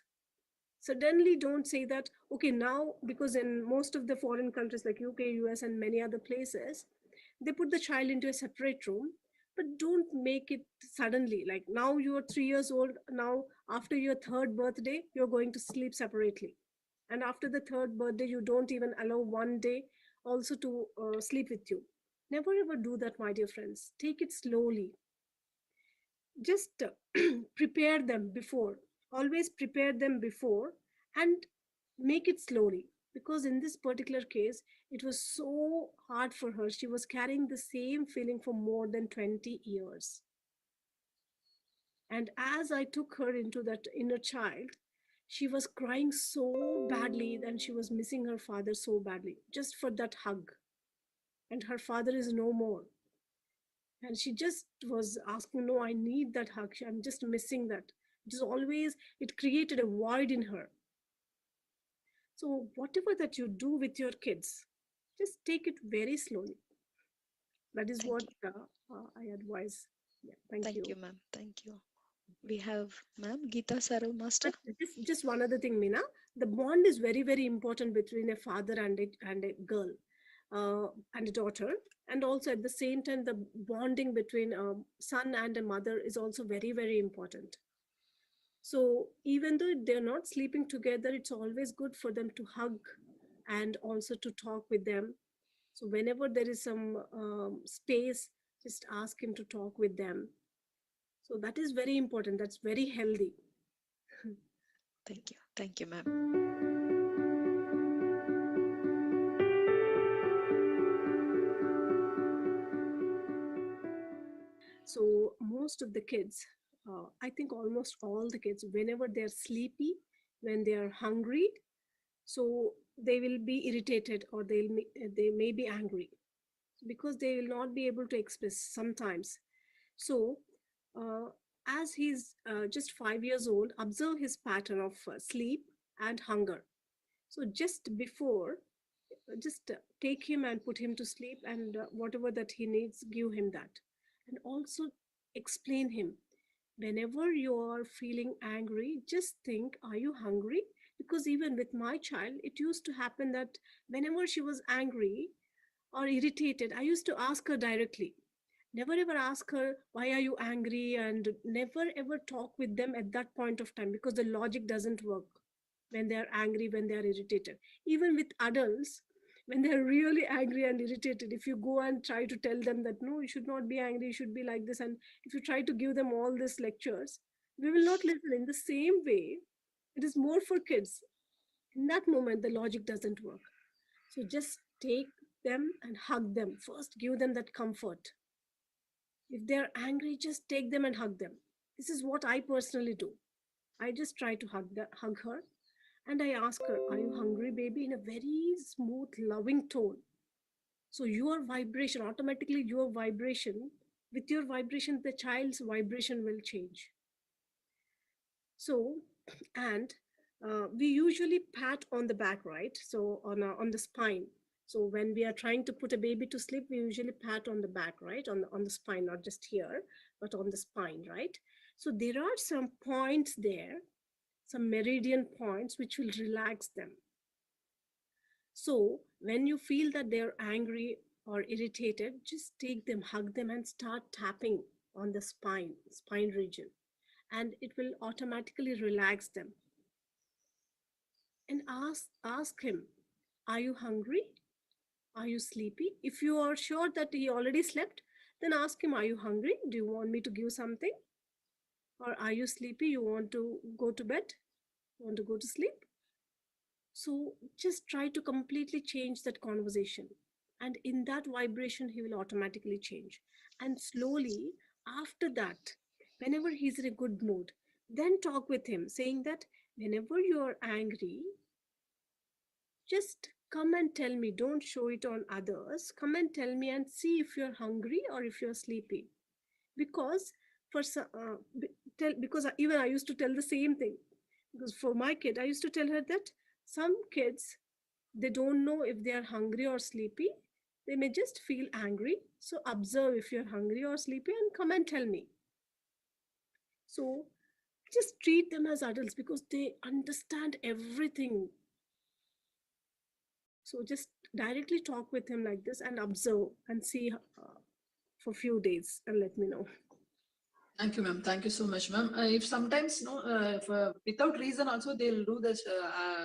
Suddenly don't say that, okay, now, because in most of the foreign countries like UK, US, and many other places, they put the child into a separate room, but don't make it suddenly. Like now you're 3 years old, now after your third birthday, you're going to sleep separately. And after the third birthday, you don't even allow one day also to sleep with you. Never ever do that, my dear friends. Take it slowly. Just prepare them before. Always prepare them before, and make it slowly. Because in this particular case, it was so hard for her. She was carrying the same feeling for more than 20 years. And as I took her into that inner child, she was crying so badly that she was missing her father so badly, just for that hug. And her father is no more. And she just was asking, no, I need that hug. I'm just missing that. It is always, it created a void in her. So, whatever that you do with your kids, just take it very slowly. That is Thank what you. I advise. Yeah, thank Thank you. you, ma'am. Thank you. We have ma'am Geeta Sarov Master. But just one other thing, Mina, the bond is very, very important between a father and a girl, and a daughter. And also at the same time, the bonding between a son and a mother is also very, very important. So even though they're not sleeping together, it's always good for them to hug and also to talk with them. So whenever there is some space, just ask him to talk with them. So that is very important. That's very healthy. Thank you. Thank you, ma'am. So most of the kids, I think almost all the kids, whenever they're sleepy, when they are hungry, so they will be irritated, or they may be angry, because they will not be able to express sometimes. So, uh, as he's just 5 years old, observe his pattern of sleep and hunger. So, just before, just take him and put him to sleep, and whatever that he needs, give him that. And also explain him, whenever you are feeling angry, just think, are you hungry? Because even with my child, it used to happen that whenever she was angry or irritated, I used to ask her directly. Never ever ask her, why are you angry? And never ever talk with them at that point of time, because the logic doesn't work when they are angry, when they are irritated. Even with adults, when they are really angry and irritated, if you go and try to tell them that, no, you should not be angry, you should be like this, and if you try to give them all these lectures, we will not listen. In the same way, it is more for kids. In that moment, the logic doesn't work. So just take them and hug them. First, give them that comfort. If they're angry, just take them and hug them. This is what I personally do. I just try to hug her, and I ask her, are you hungry, baby? In a very smooth, loving tone. So your vibration, automatically your vibration, with your vibration, the child's vibration will change. So, and we usually pat on the back, right? So on the spine. So when we are trying to put a baby to sleep, we usually pat on the back, right? On the spine, not just here, but on the spine, right? So there are some points there, some meridian points which will relax them. So when you feel that they're angry or irritated, just take them, hug them, and start tapping on the spine region, and it will automatically relax them. And ask him, are you hungry? Are you sleepy? If you are sure that he already slept, then ask him, are you hungry? Do you want me to give something? Or are you sleepy? You want to go to bed? You want to go to sleep? So just try to completely change that conversation. And in that vibration, he will automatically change. And slowly, after that, whenever he's in a good mood, then talk with him, saying that whenever you're angry, just come and tell me. Don't show it on others. Come and tell me and see if you're hungry or if you're sleepy. Because even I used to tell the same thing. Because for my kid, I used to tell her that some kids, they don't know if they are hungry or sleepy. They may just feel angry. So observe if you're hungry or sleepy and come and tell me. So just treat them as adults because they understand everything. So just directly talk with him like this and observe and see for few days and let me know. Thank you, ma'am. Thank you so much, ma'am. If sometimes, no, if, without reason also they'll do this.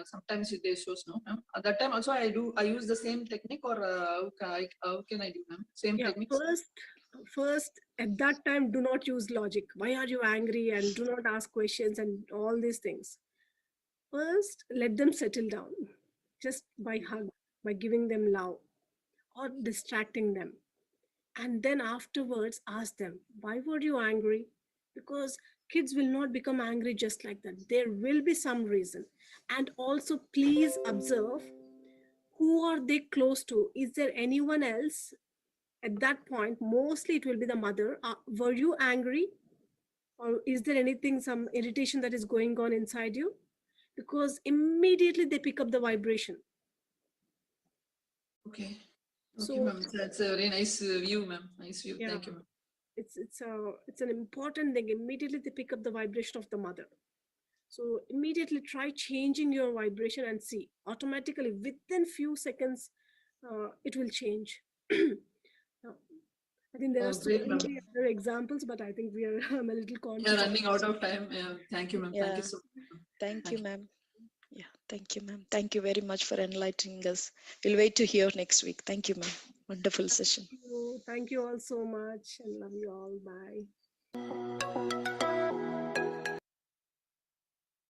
Sometimes they shows, no, ma'am. At that time also I use the same technique, or how can I do, ma'am? Same Yeah, techniques. first at that time, do not use logic. Why are you angry? And do not ask questions and all these things. First, let them settle down just by hug, by giving them love or distracting them. And then afterwards, ask them, why were you angry? Because kids will not become angry just like that. There will be some reason. And also, please observe, who are they close to? Is there anyone else? At that point, mostly it will be the mother. Were you angry? Or is there anything, some irritation that is going on inside you? Because immediately they pick up the vibration. Okay. Okay, So ma'am. That's a very nice view, ma'am. Nice view. yeah, Thank you, ma'am. it's an important thing. Immediately they pick up the vibration of the mother. So immediately try changing your vibration and see automatically within few seconds it will change. Now, I think there are Oh, so great, ma'am. many other examples, but I think we are I'm a little We are conscious of. running out of time. Thank you, ma'am. Thank you Yeah. so much, ma'am. Thank you, Thank you. ma'am. Yeah. Thank you, ma'am. Thank you very much for enlightening us. We'll wait to hear next week. Thank you, ma'am. Wonderful session. Thank you all so much and love you all. Bye.